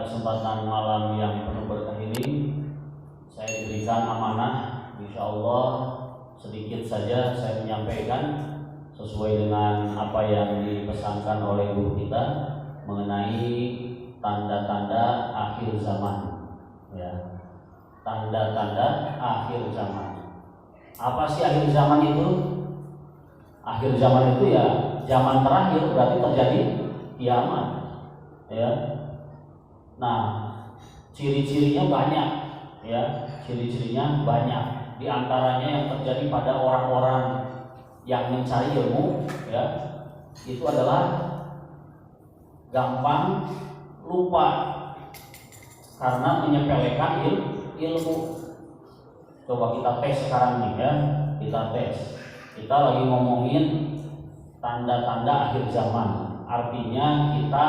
kesempatan malam yang penuh berkah ini saya diberikan amanah, insya Allah sedikit saja saya menyampaikan sesuai dengan apa yang dipesankan oleh guru kita mengenai tanda-tanda akhir zaman. Ya, tanda-tanda akhir zaman. Apa sih akhir zaman itu? Akhir zaman itu ya zaman terakhir, berarti terjadi kiamat. Ya. Nah, ciri-cirinya banyak, ya, ciri-cirinya banyak. Di antaranya yang terjadi pada orang-orang yang mencari ilmu, ya, itu adalah gampang lupa karena menyepelekan ilmu. Coba kita tes sekarang nih, ya, kita tes. Kita lagi ngomongin tanda-tanda akhir zaman. Artinya kita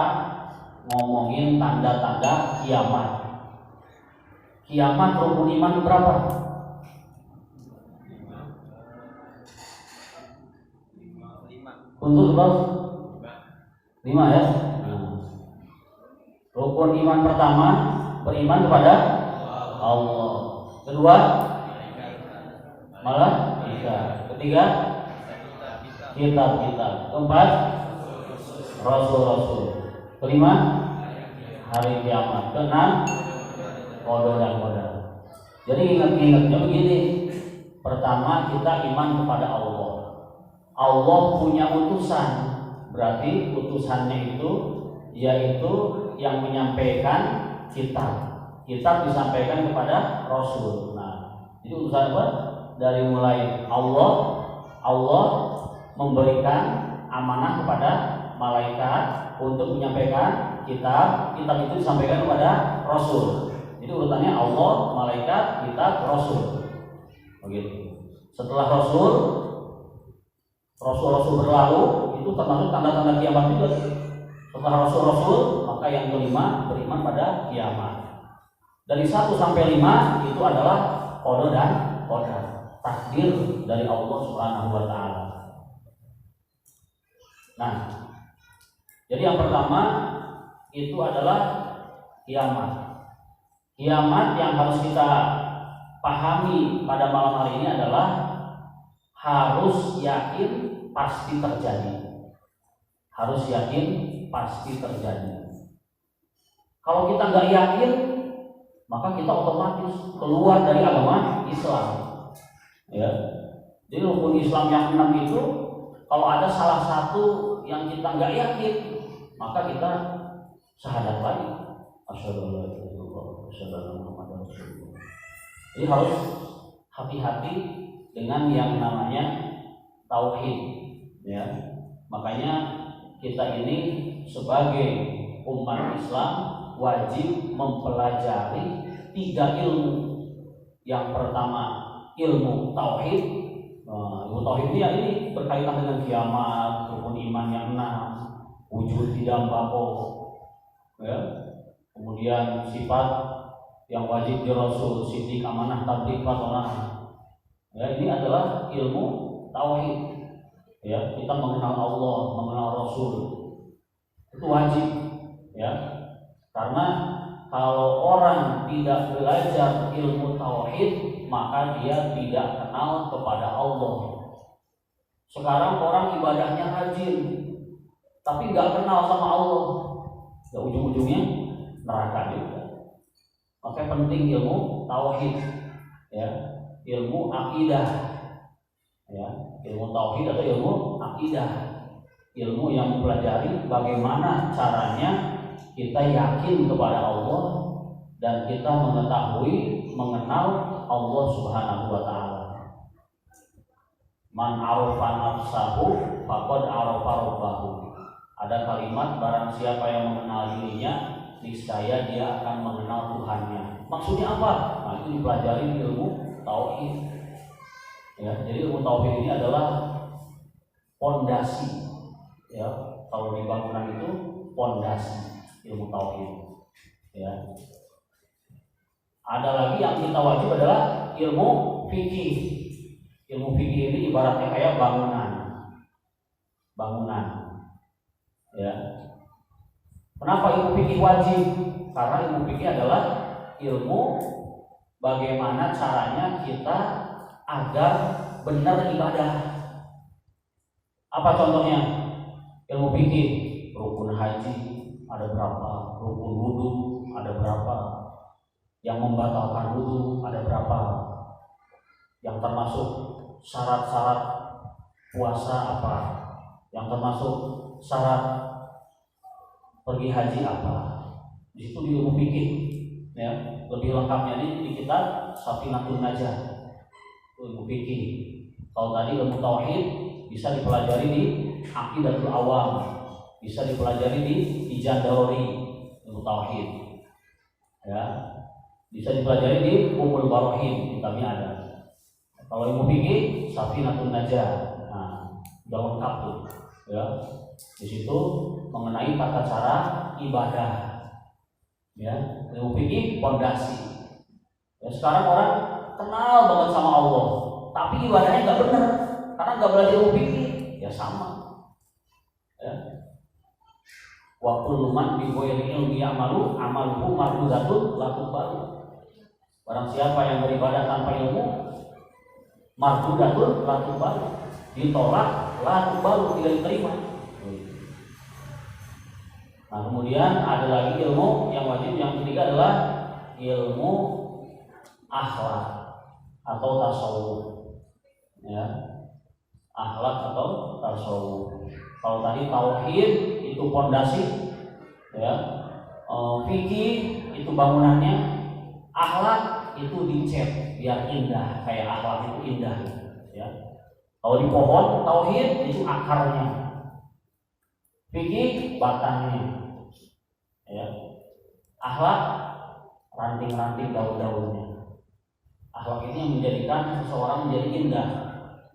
ngomongin tanda-tanda kiamat. Kiamat rukun iman berapa? 5. Untuk berapa? 5 ya. Rukun iman pertama beriman kepada Allah. Kedua malaikat. Ketiga kitab-kitab. Keempat rasul-rasul. Kelima hari kiamat. Keenam qada dan qadar. Jadi ingat-ingatnya begini. Pertama kita iman kepada Allah. Allah punya utusan. Berarti utusannya itu yaitu yang menyampaikan kitab. Kitab disampaikan kepada Rasul. Nah, jadi utusan apa? Dari mulai Allah memberikan amanah kepada malaikat untuk menyampaikan kitab itu disampaikan kepada Rasul. Jadi urutannya Allah, malaikat, kitab, Rasul. Begitu. Setelah Rasul berlalu, itu termasuk tanda-tanda kiamat juga. Setelah Rasul, maka yang kelima beriman pada kiamat. Dari 1 sampai 5 itu adalah qada dan qadar, takdir dari Allah Subhanahu wa taala. Nah, jadi yang pertama itu adalah kiamat. Kiamat yang harus kita pahami pada malam hari ini adalah harus yakin pasti terjadi. Harus yakin pasti terjadi. Kalau kita nggak yakin, maka kita otomatis keluar dari agama Islam. Ya. Jadi rukun Islam yang 6 itu kalau ada salah satu yang kita nggak yakin, maka kita syahadat lagi. Asyhadu an la ilaha illallah wa asyhadu anna Muhammadar Rasulullah. Jadi harus hati-hati dengan yang namanya tauhid. Ya. Makanya kita ini sebagai umat Islam wajib mempelajari 3 ilmu. Yang pertama ilmu tauhid. Ilmu tauhid ini berkaitan dengan kiamat, rukun iman yang 6, wujud tidak pokok, ya. Kemudian sifat yang wajib di Rasul, siddiq, amanah, tabligh, fatonah. Ya, ini adalah ilmu tauhid. Ya, kita mengenal Allah, mengenal Rasul. Itu wajib, ya. Karena kalau orang tidak belajar ilmu tauhid, maka dia tidak kenal kepada Allah. Sekarang orang ibadahnya rajin, tapi nggak kenal sama Allah, ya ujung-ujungnya neraka juga. Maka penting ilmu tauhid, ya, ilmu akidah, ya, ilmu tauhid atau ilmu akidah, ilmu yang mempelajari bagaimana caranya kita yakin kepada Allah dan kita mengetahui, mengenal Allah Subhanahu wa taala. Man arafa nafsahu faqad arafa rabbahu. Ada kalimat barang siapa yang mengenal dirinya, niscaya dia akan mengenal Tuhannya. Maksudnya apa? Nah, itu dipelajari ilmu tauhid. Ya, jadi ilmu tauhid ini adalah pondasi. Ya, kalau di bangunan itu pondasi ilmu tauhid. Ya. Ada lagi yang kita wajib adalah ilmu fikih. Ilmu fikih ini ibaratnya kayak bangunan. Ya. Kenapa ilmu fikih wajib? karena ilmu fikih adalah ilmu bagaimana caranya kita agar benar ibadah. Apa contohnya? Ilmu fikih, rukun haji ada berapa, rukun wudu ada berapa, yang membatalkan wudu ada berapa, yang termasuk syarat-syarat puasa apa, yang termasuk syarat pergi haji apa. Di situ di ilmu fikih, ya. Lebih lengkapnya di kitab Safinatun Najah, ilmu fikih. Kalau tadi ilmu tauhid bisa dipelajari di Aqidatul Awam, bisa dipelajari di Ijaz Daruri, ilmu tauhid, ya. Bisa dipelajari di Umul Barohin, kitabnya ada. Kalau ilmu fikih Safinatun Najah, nah, udah lengkap tuh, ya. Di situ mengenai tata cara ibadah, ya. Ilmu fikih pondasi. Ya, sekarang orang kenal banget sama Allah, tapi ibadahnya nggak benar karena nggak belajar ilmu fikih, ya sama. Ya. Wa kullu man bi ghairi ilmi ya'malu amaluhu mardudatun la tuqbalu. Barang siapa yang beribadah tanpa ilmu, mardudatun la tuqbalu, ditolak, la tuqbalu, tidak diterima. Nah, kemudian ada lagi ilmu yang wajib, yang ketiga adalah ilmu akhlak atau tasawuf, ya. Akhlak atau tasawuf. Kalau tadi tauhid itu pondasi, ya. Fikih itu bangunannya, akhlak itu dicat biar indah, kayak akhlak itu indah, ya. Kalau di pohon tauhid itu akarnya, fikih batangnya, ya. Akhlak ranting-ranting daun-daunnya. Akhlak ini yang menjadikan seseorang menjadi indah.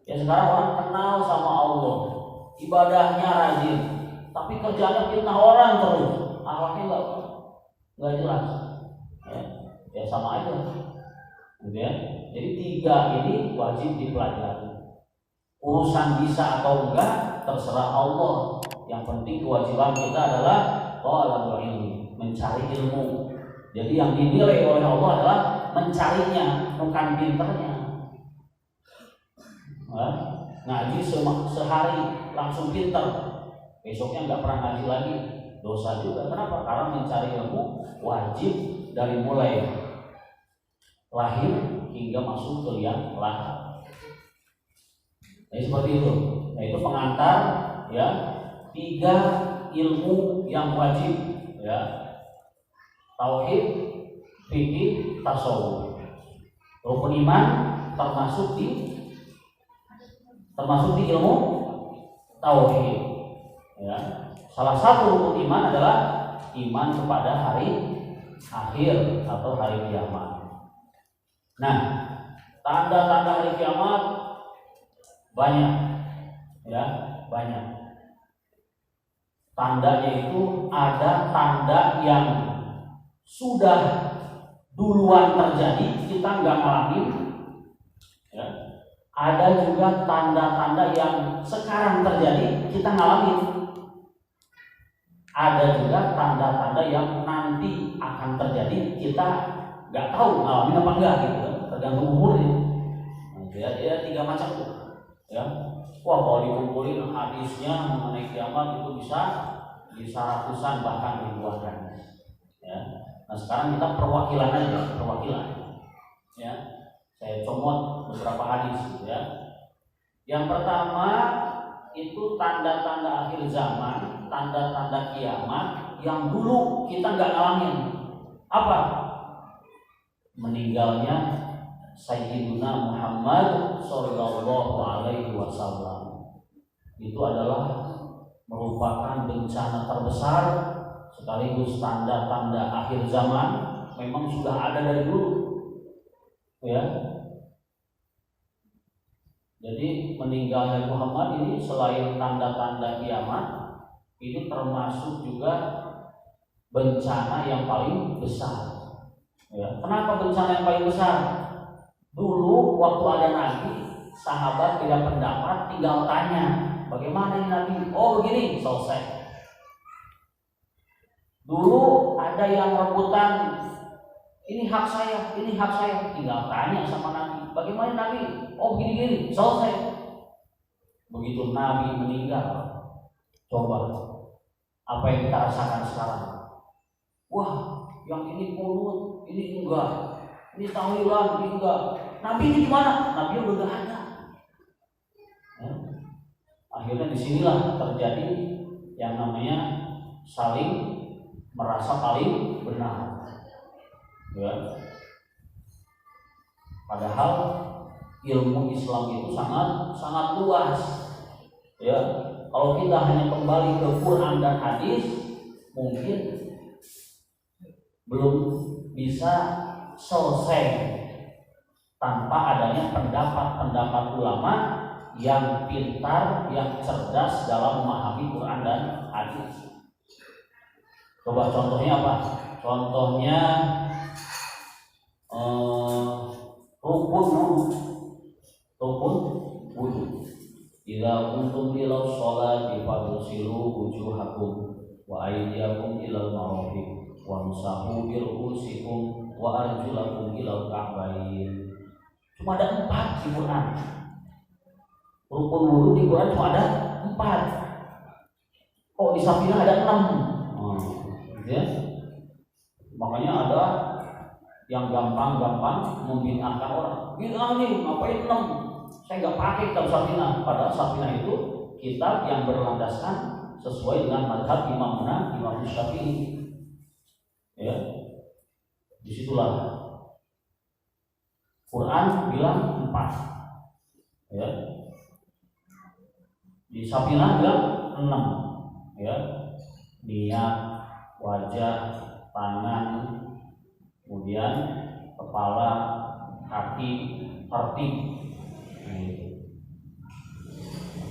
Ya, sekarang orang kenal sama Allah, ibadahnya rajin, tapi kerjanya fitnah orang terus, akhlaknya nggak jelas, ya. Ya sama aja, gitu ya. Jadi tiga ini wajib dipelajari. Urusan bisa atau enggak terserah Allah. Yang penting kewajiban kita adalah thalabul ilmi, mencari ilmu. Jadi yang dinilai oleh Allah adalah mencarinya, bukan pinternya. Ngaji sehari langsung pinter, besoknya nggak pernah ngaji lagi, dosa juga. Kenapa? Karena mencari ilmu wajib dari mulai lahir hingga masuk ke liang lahat. Jadi seperti itu. Nah, itu pengantar, ya. 3 ilmu yang wajib, ya. Tauhid, fikih, tasawuf. Rukun iman termasuk di ilmu tauhid, ya. Salah satu rukun iman adalah iman kepada hari akhir atau hari kiamat. Nah, tanda-tanda hari kiamat banyak, ya, banyak. Tandanya itu ada tanda yang sudah duluan terjadi, kita nggak ngalamin, ya. Ada juga tanda-tanda yang sekarang terjadi, kita ngalamin. Ada juga tanda-tanda yang nanti akan terjadi, kita nggak tahu ngalamin apa enggak, gitu, tergantung umurnya. Nah, ya 3 macam tuh, ya. Wah, kalau dikumpulin hadisnya mengenai kiamat itu bisa ratusan bahkan ribuan, ya. Nah, sekarang kita perwakilan aja, ya. Saya comot beberapa hadis, gitu, ya. Yang pertama itu tanda-tanda akhir zaman, tanda-tanda kiamat yang dulu kita nggak ngalamin. Apa? Meninggalnya Sayyidina Muhammad Sallallahu Alaihi Wasallam. Itu adalah merupakan bencana terbesar sekaligus tanda-tanda akhir zaman. Memang sudah ada dari dulu, ya. Jadi meninggalnya Muhammad ini selain tanda-tanda kiamat, ini termasuk juga bencana yang paling besar, ya. Kenapa bencana yang paling besar? Dulu waktu ada Nabi, sahabat tidak pendapat, tinggal tanya, bagaimana ini Nabi? Oh begini, selesai. Dulu ada yang rebutan, ini hak saya, tinggal tanya sama Nabi, bagaimana Nabi? Oh gini-gini, selesai. Begitu Nabi meninggal, coba apa yang kita rasakan sekarang? Wah, yang ini kunut, ini enggak, ini tahlilan, ini enggak. Nabi ini gimana? Nabi udah gak ada. Akhirnya disinilah terjadi yang namanya saling merasa paling benar. Ya. Padahal ilmu Islam itu sangat luas. Ya, kalau kita hanya kembali ke Quran dan hadis, mungkin belum bisa selesai tanpa adanya pendapat-pendapat ulama yang pintar, yang cerdas dalam memahami Quran dan hadis. Coba contohnya apa? Contohnya rukun wudu. Idza kuntum ila sholati faghsilu wujuhakum wa aydiyakum ila al-marafiq wamsahu bi ru'usikum wa arjulakum ila al-ka'bayn. Cuma ada 4 di Quran. Rukun wudu di Quran cuma ada 4. Oh, di Safinah ada 6. Ya. Makanya ada yang gampang-gampang membid'ahkan orang. Bid'ah nih, ngapain 6? Saya nggak pakai kitab Safinah. Padahal Safinah itu kitab yang berlandaskan sesuai dengan mazhab Imam Syafi'i. Ya, disitulah Quran bilang 4. Ya, di Safinah bilang 6. Ya, niat, wajah, tangan, kemudian kepala, kaki, tertib.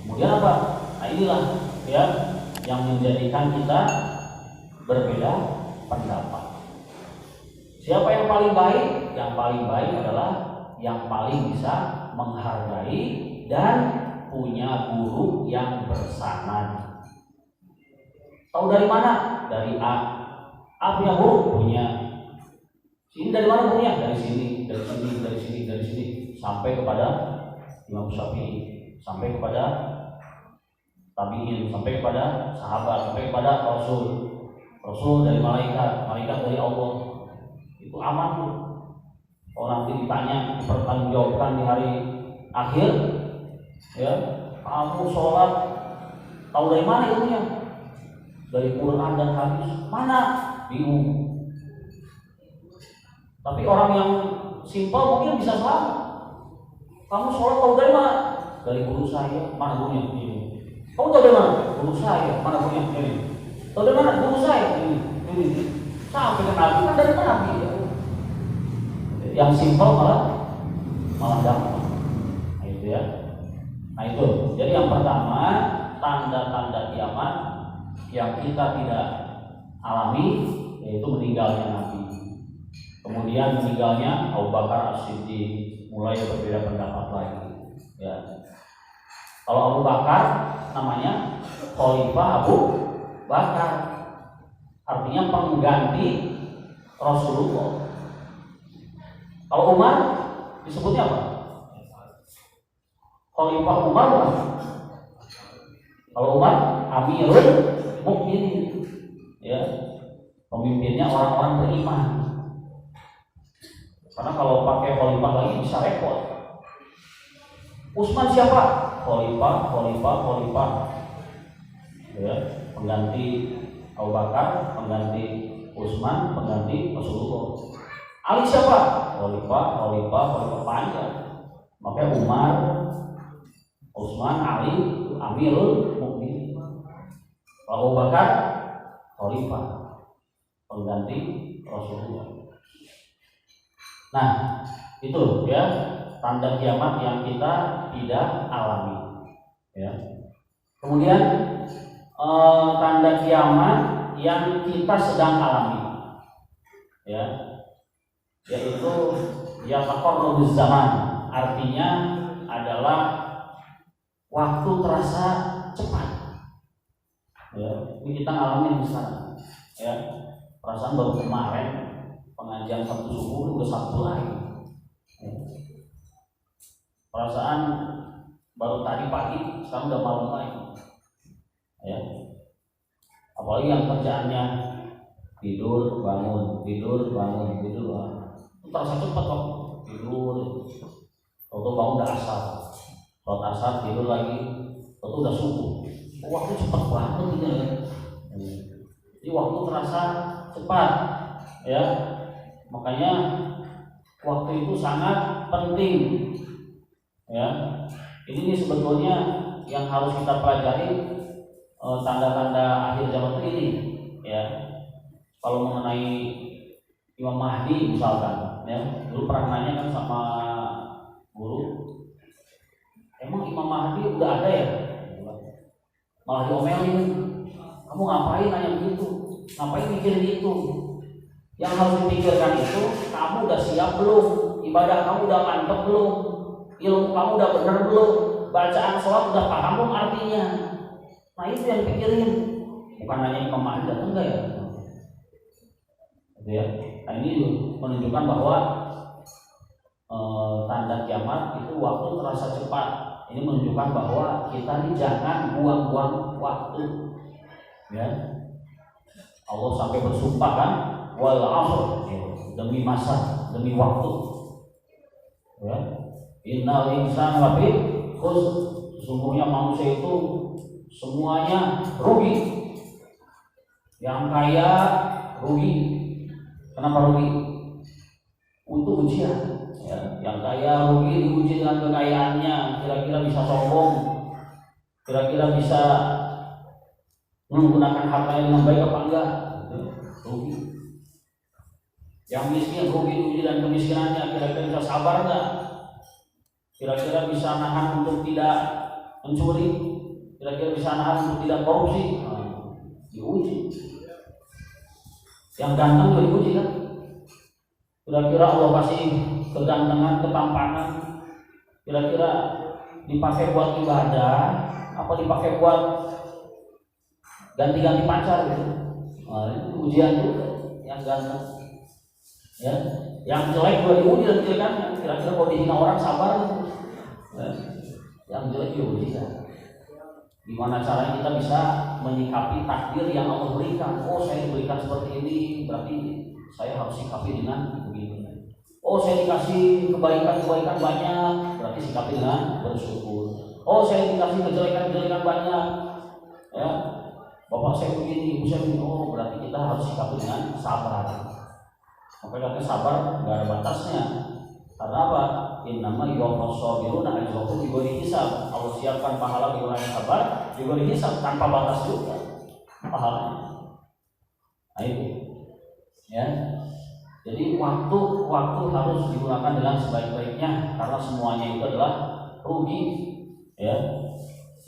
Kemudian apa? Nah inilah ya yang menjadikan kita berbeda pendapat. Siapa yang paling baik? Yang paling baik adalah yang paling bisa menghargai dan punya guru yang bersanad. Tahu dari mana? Dari A. A punya guru? Punya. Sini dari mana gurunya? Dari sini, dari sini, dari sini, dari sini, sampai kepada Imam Syafi'i, sampai kepada tabi'in, sampai kepada sahabat, sampai kepada Rasul dari malaikat dari Allah. Itu aman tuh. Kalau nanti ditanya, dipertanggungjawabkan di hari akhir, ya, kamu sholat tahu dari mana ilmunya? Dari Quran dan hadis. Mana? Bingung. Tapi orang yang simpel mungkin bisa selamat. Kamu sholat tahu dari mana? Dari guru saya. Mana gurunya? Ini. Kamu tahu dari mana? Guru saya. Mana gurunya? Ini. Tahu dari mana? Guru saya. Ini. Sampai ke Nabi kan dari Nabi. Yang simpel malah gampang. Nah itu ya. Nah itu. Jadi yang pertama, tanda-tanda kiamat yang kita tidak alami yaitu meninggalnya Nabi. Kemudian meninggalnya Abu Bakar As-Siddiq, mulai berbeda pendapat lagi. Ya. Kalau Abu Bakar namanya Khalifah Abu Bakar, artinya pengganti Rasulullah. Kalau Umar disebutnya apa? Khalifah Umar bukan? Kalau Umar Amirul Mukminin, ya, pemimpinnya orang-orang beriman. Karena kalau pakai khalifah lagi bisa repot. Utsman siapa? Khalifah. Ya, pengganti Abu Bakar, pengganti Utsman, pengganti Rasulullah. Ali siapa? Khalifah panjang. Makanya Umar, Utsman, Ali, Amirul Mukminin. Abu Bakar, Khalifah, pengganti Rasulullah. Nah, itu ya tanda kiamat yang kita tidak alami. Ya. Kemudian tanda kiamat yang kita sedang alami, ya, yaitu yataqarrabuz zaman, artinya adalah waktu terasa cepat. Ya, ini kita alami sekarang. Ya, Perasaan baru kemarin pengajian Sabtu subuh udah Sabtu lagi. Perasaan baru tadi pagi sekarang udah malam lagi. Ya. Apalagi yang kerjaannya tidur bangun, tidur bangun, tidur bangun. Terasa cepat kok. Tidur, waktu bangun udah asar, sholat asar tidur lagi, waktu udah subuh. Waktu cepat banget gitu ya. Jadi waktu terasa cepat, ya. Makanya waktu itu sangat penting, ya. Ini sebetulnya yang harus kita pelajari, tanda-tanda akhir zaman ini, ya. Kalau mengenai Imam Mahdi misalkan, ya, dulu pernah nanya kan sama guru, emang Imam Mahdi udah ada ya? Malah diomelin, kamu ngapain nanya gitu? Ngapain mikirin itu? Yang harus dipikirkan itu, kamu udah siap belum? Ibadah kamu udah mantep belum? Ilmu kamu udah benar belum? Bacaan sholat udah paham belum artinya? Nah itu yang pikirin, bukan nanya Imam Mahdi datang enggak ya? Ya. Nah ini menunjukkan bahwa tanda kiamat itu waktu terasa cepat. Ini menunjukkan bahwa kita ini jangan buang-buang waktu. Ya. Allah sampai bersumpah kan, wal asr, demi masa, demi waktu. Ya. Innal insana lafi khusr. Sesungguhnya manusia itu semuanya rugi. Yang kaya rugi. Kenapa rugi? Untuk ujian. Ya, yang kaya rugi diuji dengan kekayaannya. Kira-kira bisa sombong, kira-kira bisa menggunakan hartanya dengan baik apa enggak? Rugi. Yang miskin rugi diuji dengan kemiskinannya. Kira-kira bisa sabar enggak? Kira-kira bisa nahan untuk tidak mencuri? Kira-kira bisa nahan untuk tidak korupsi? Diuji. Yang ganteng juga diuji kan? Kira-kira Allah kasih kegantengan, ketampanan, kira-kira dipakai buat ibadah, apa dipakai buat ganti-ganti pacar gitu? Nah, itu ujian juga. Yang ganteng, ya, yang jelek juga diuji dan jelekannya. Kira-kira kalau dihina orang sabar gitu? Ya. Yang jelek diuji kan? Gimana caranya kita bisa menyikapi takdir yang Allah berikan? Oh, saya diberikan seperti ini, berarti saya harus sikapi dengan begini. Oh, saya dikasih kebaikan-kebaikan banyak, berarti sikapi dengan bersyukur. Oh, saya dikasih kejelekan-kejelekan banyak, ya, bapak saya begini, ibu saya begini. Oh, berarti kita harus sikapi dengan sabar. Makanya sabar nggak ada batasnya. Karena apa? Innama yuwaffas sabiruna ajrahum bighairi hisab. Allah siapkan pahala bagi orang yang sabar bighairi hisab, tanpa batas juga pahalanya. Nah itu, ya. Jadi waktu harus digunakan dengan sebaik-baiknya, karena semuanya itu adalah rugi, ya.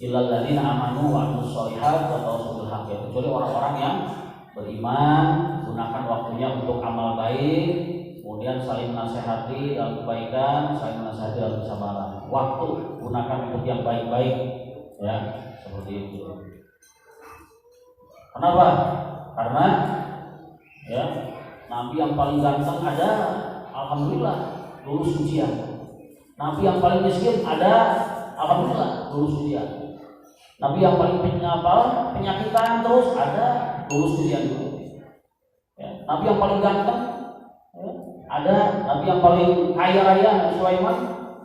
Illal ladzina amanu wa amilus sholihat wa tawassaw bil haqq. Kecuali orang-orang yang beriman, gunakan waktunya untuk amal baik, kemudian saling menasehati dalam kebaikan, saling menasehati dalam kesabaran. Waktu gunakan untuk yang baik-baik, ya, seperti itu. Kenapa? Karena, ya, Nabi yang paling ganteng ada, alhamdulillah lulus ujian. Nabi yang paling miskin ada, alhamdulillah lulus ujian. Nabi yang paling penyakitan terus ada, lulus ujian juga. Ya, Nabi yang paling ganteng, ya, ada. Nabi yang paling kaya raya, Nabi Sulaiman,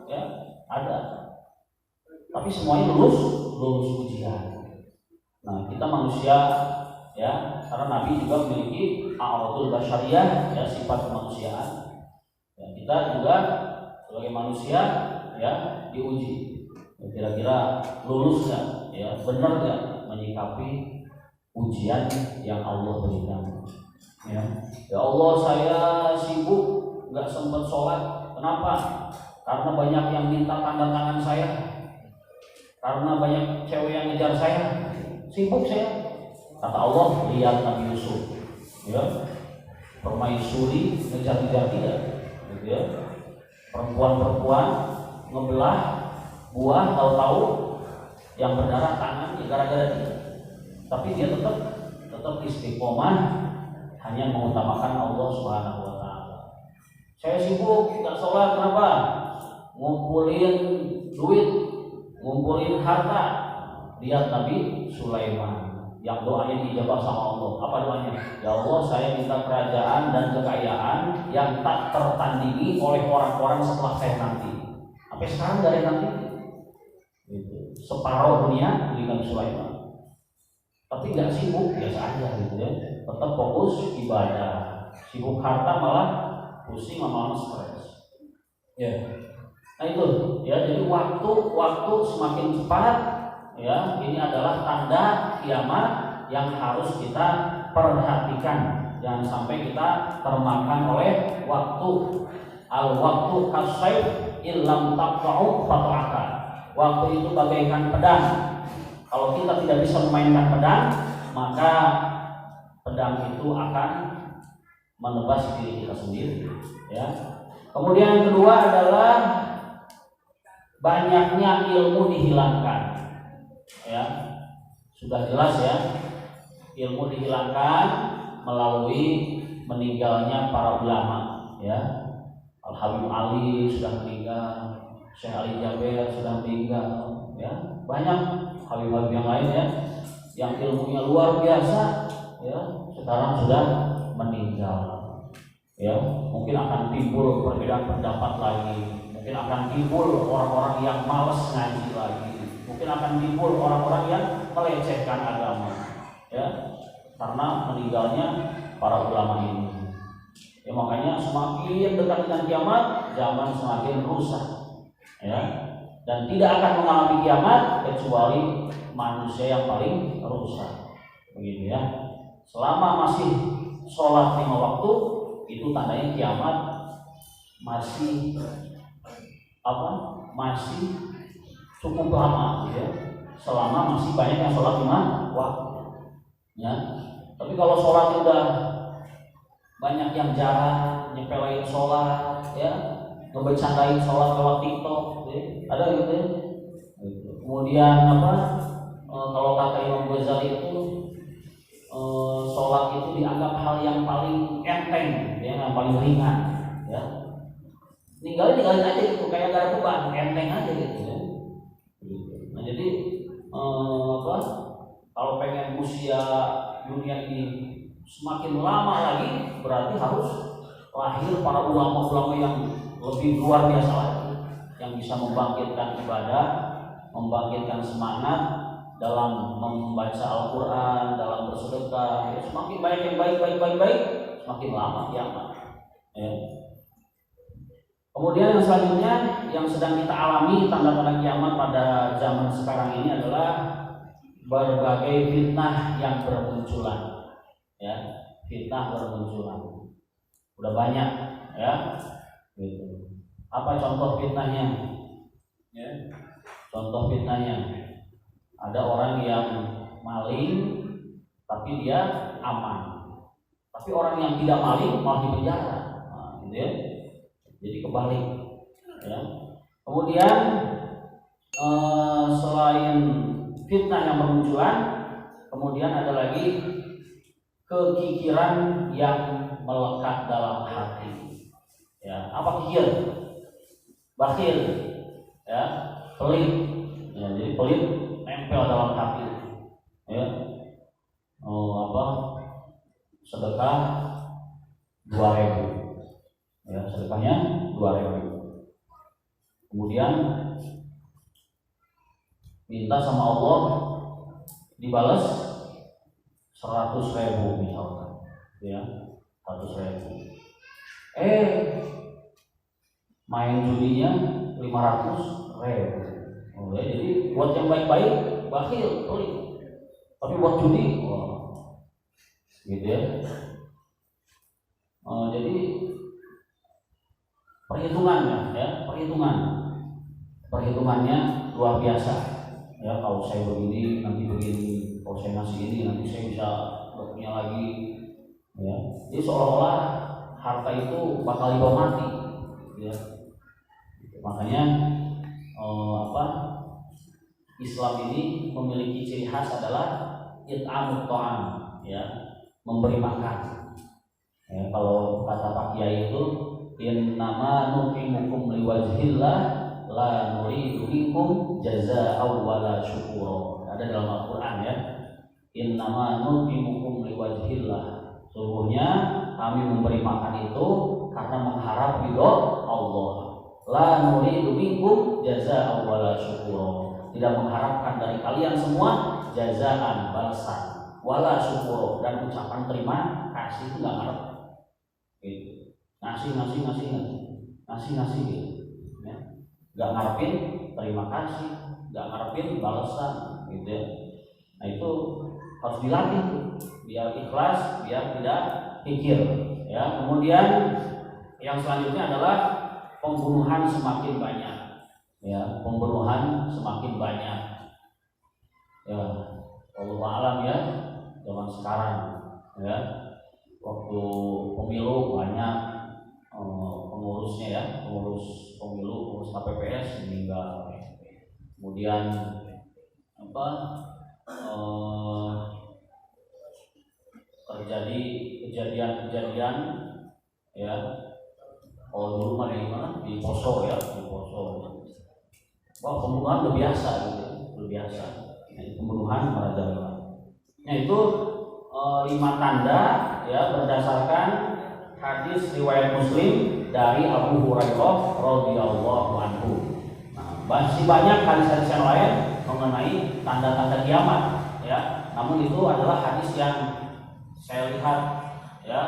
ya, ada. Tapi semuanya lulus ujian. Nah, kita manusia, ya, karena Nabi juga memiliki a'radul basyariyah, ya, sifat kemanusiaan. Ya, kita juga sebagai manusia, ya, diuji. Ya, kira-kira lulus nggak? Ya, benar nggak menyikapi ujian yang Allah berikan? Ya, ya Allah, saya sibuk, nggak sempat sholat. Kenapa? Karena banyak yang minta tanda tangan saya. Karena banyak cewek yang ngejar saya. Sibuk saya. Kata Allah, lihat Nabi Yusuf, ya, permaisuri ngejar-ngejar dia, gitu ya. Perempuan-perempuan ngebelah buah, tahu-tahu yang berdarah tangan gara-gara dia. Tapi dia tetap istiqomah hanya mengutamakan Allah Subhanahu wa taala. Saya sibuk nggak sholat, kenapa? Ngumpulin duit, ngumpulin harta. Lihat Nabi Sulaiman yang doanya dijawab sama Allah. Apa doanya? Ya Allah, saya minta kerajaan dan kekayaan yang tak tertandingi oleh orang-orang setelah saya nanti. Sampai sekarang dari nanti gitu. Separuh dunia di Nabi Sulaiman. Tapi nggak sibuk, biasa aja gitu ya. Tetap fokus ibadah. Sibuk harta malah pusing, malah stres. Ya. Nah itu ya, jadi waktu semakin cepat ya, ini adalah tanda kiamat yang harus kita perhatikan. Jangan sampai kita termakan oleh waktu. Al-waktu kasayf illam taqta'u fata'aka. Waktu itu bagaikan pedang. Kalau kita tidak bisa memainkan pedang, maka pedang itu akan menebas diri kita sendiri ya. Kemudian yang kedua adalah banyaknya ilmu dihilangkan. Ya, sudah jelas ya, ilmu dihilangkan melalui meninggalnya para ulama ya. Al-Habib Ali sudah meninggal, Syekh Ali Jaber sudah meninggal ya. Banyak habib-habib yang lain ya, yang ilmunya luar biasa ya, sekarang sudah meninggal ya. Mungkin akan timbul perbedaan pendapat lagi, mungkin akan timbul orang-orang yang malas ngaji lagi, mungkin akan timbul orang-orang yang melecehkan agama ya, karena meninggalnya para ulama ini ya. Makanya semakin dekat dengan kiamat, zaman semakin rusak ya, dan tidak akan mengalami kiamat kecuali manusia yang paling rusak begitu ya. Selama masih sholat 5 waktu, itu tandanya kiamat masih masih cukup lama ya, selama masih banyak yang sholat 5 waktu ya. Tapi kalau sholat udah banyak yang jarang, nyepelain sholat ya, ngebecandain sholat lewat TikTok ya, ada gitu ya. Kemudian kalau kata Imam Ghazali itu sholat itu dianggap hal yang paling enteng ya, yang paling ringan ya. Ninggalin aja gitu, kayak gak ada beban, enteng aja gitu ya. Nah jadi kalau pengen usia dunia ini semakin lama lagi, berarti harus lahir para ulama-ulama yang lebih luar biasa lagi, yang bisa membangkitkan ibadah, membangkitkan semangat dalam membaca Al-Quran, dalam bersedekah ya. Semakin banyak yang baik, semakin lama kiamat ya. Kemudian yang selanjutnya yang sedang kita alami tanda-tanda kiamat pada zaman sekarang ini adalah berbagai fitnah yang bermunculan ya. Fitnah bermunculan udah banyak ya gitu. Apa contoh fitnahnya ya? Contoh fitnahnya, ada orang yang maling tapi dia aman, tapi orang yang tidak maling malah dipenjara gitu ya. Jadi kebalik ya. Kemudian selain fitnah yang bermunculan, kemudian ada lagi kekikiran yang melekat dalam hati ya. Apa kikir? Bakhil ya, pelit ya. Jadi pelit nempel dalam hati ya. Sedekah 2.000 ya, sedekahnya 2.000, kemudian minta sama Allah dibalas 100.000 misalkan ya, 100.000. Main judinya 500.000. Jadi buat yang baik-baik bakhil, pelit, tapi buat judi gitu ya. Jadi perhitungannya luar biasa ya. Kalau saya begini nanti begini, kalau saya ngasih ini nanti saya bisa punya lagi ya. Jadi seolah-olah harta itu bakal dibawa mati ya. Makanya Islam ini memiliki ciri khas adalah it'amut ta'am ya, memberi makan Ya, kalau kata Pak Kiai itu innama nutimukum liwajhillah la nuridu minkum jazaa'an wala syukura. Ada dalam Al-Qur'an ya. Innama nutimukum liwajhillah. Sesungguhnya kami memberi makan itu karena mengharap ridho Allah. La nuridu minkum jazaa'an wala syukura. Tidak mengharapkan dari kalian semua jazaan, balasan, wala syukura, dan ucapan terima kasih itu enggak harap. Gitu. Ngasih gitu. Ya. Nggak ngarepin terima kasih, nggak ngarepin balasan, gitu ya. Nah itu harus dilatih tuh, biar ikhlas, biar tidak pikir. Ya. Kemudian yang selanjutnya adalah pembunuhan semakin banyak. Ya, pembunuhan semakin banyak. Ya, wallahu a'lam ya, zaman sekarang. Ya. Waktu pemilu banyak pengurusnya ya, pengurus pemilu, pengurus KPPS meninggal. Kemudian terjadi kejadian ya. Oh dulu mah di mana? Di Poso ya, di Poso. Wah, pembunuhan udah biasa gitu, udah biasa. Ini pembunuhan merajalela. Nah itu 5 tanda ya berdasarkan hadis riwayat Muslim dari Abu Hurairah radhiyallahu anhu. Nah, masih banyak hadis-hadis yang lain mengenai tanda-tanda kiamat ya. Namun itu adalah hadis yang saya lihat ya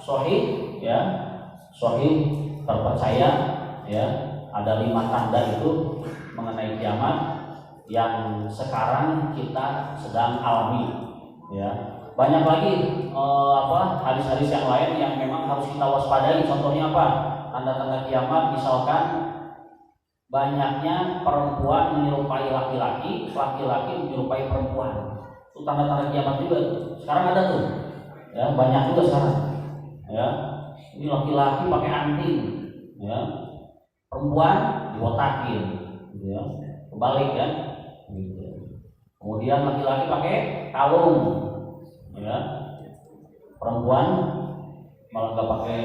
sahih ya, sahih terpercaya ya. Ada 5 tanda itu mengenai kiamat yang sekarang kita sedang alami ya. Banyak lagi hadis-hadis yang lain yang memang harus kita waspadai. Contohnya apa? Tanda-tanda kiamat misalkan banyaknya perempuan menyerupai laki-laki, laki-laki menyerupai perempuan. Itu tanda-tanda kiamat juga. Sekarang ada tuh. Ya, banyak juga sekarang. Ya. Ini laki-laki pakai anting, ya. Perempuan dibotakin, gitu ya. Kebalik ya. Gitu. Kemudian laki-laki pakai kalung. Ya, perempuan malah nggak pakai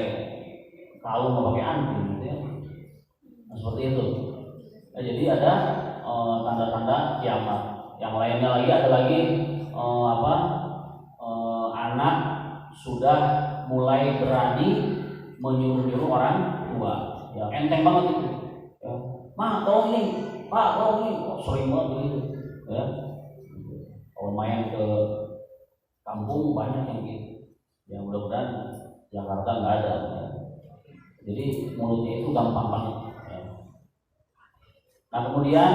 kalung, nggak pakai anting, gitu ya. Nah, seperti itu. Nah, jadi ada tanda-tanda kiamat. Yang lainnya lagi ada lagi anak sudah mulai berani menyuruh-nyuruh orang tua. Ya, enteng banget itu. Ya. Ma, tolong ini, Pak, tolong ini. Oh, sering banget begitu. Ya. Kalau main ke kampung banyak yang gitu. Ya mudah-mudahan Jakarta nggak ada. Ya. Jadi mulutnya itu gampang banget. Ya. Nah kemudian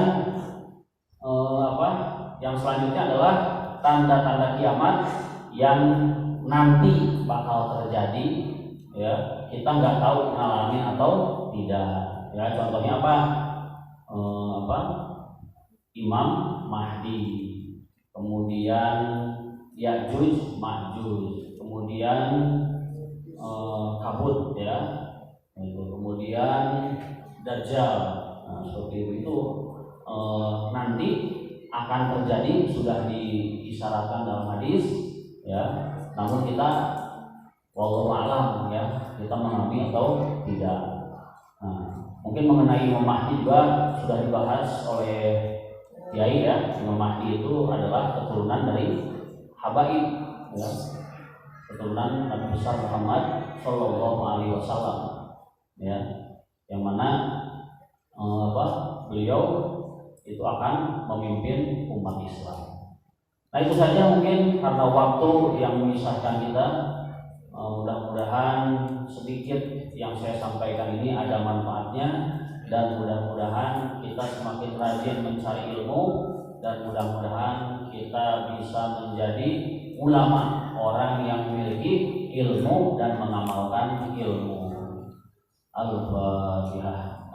yang selanjutnya adalah tanda-tanda kiamat yang nanti bakal terjadi. Ya kita nggak tahu ngalamin atau tidak. Ya contohnya apa? Imam Mahdi. Kemudian Ya'juj Ma'juj, kemudian kabut ya, kemudian Dajjal. Nah, seperti itu nanti akan terjadi, sudah diisyaratkan dalam hadis ya. Namun kita wallahu a'lam ya, kita mengalami atau tidak. Nah, mungkin mengenai Imam Mahdi juga sudah dibahas oleh Kiai ya. Imam Mahdi itu adalah keturunan dari Habaib ya, keturunan Nabi besar Muhammad Shallallahu Alaihi Wasallam ya, yang mana beliau itu akan memimpin umat Islam. Nah itu saja mungkin karena waktu yang memisahkan kita. Mudah-mudahan sedikit yang saya sampaikan ini ada manfaatnya, dan mudah-mudahan kita semakin rajin mencari ilmu, dan mudah-mudahan kita bisa menjadi ulama, orang yang memiliki ilmu dan mengamalkan ilmu. Al-Fatihah.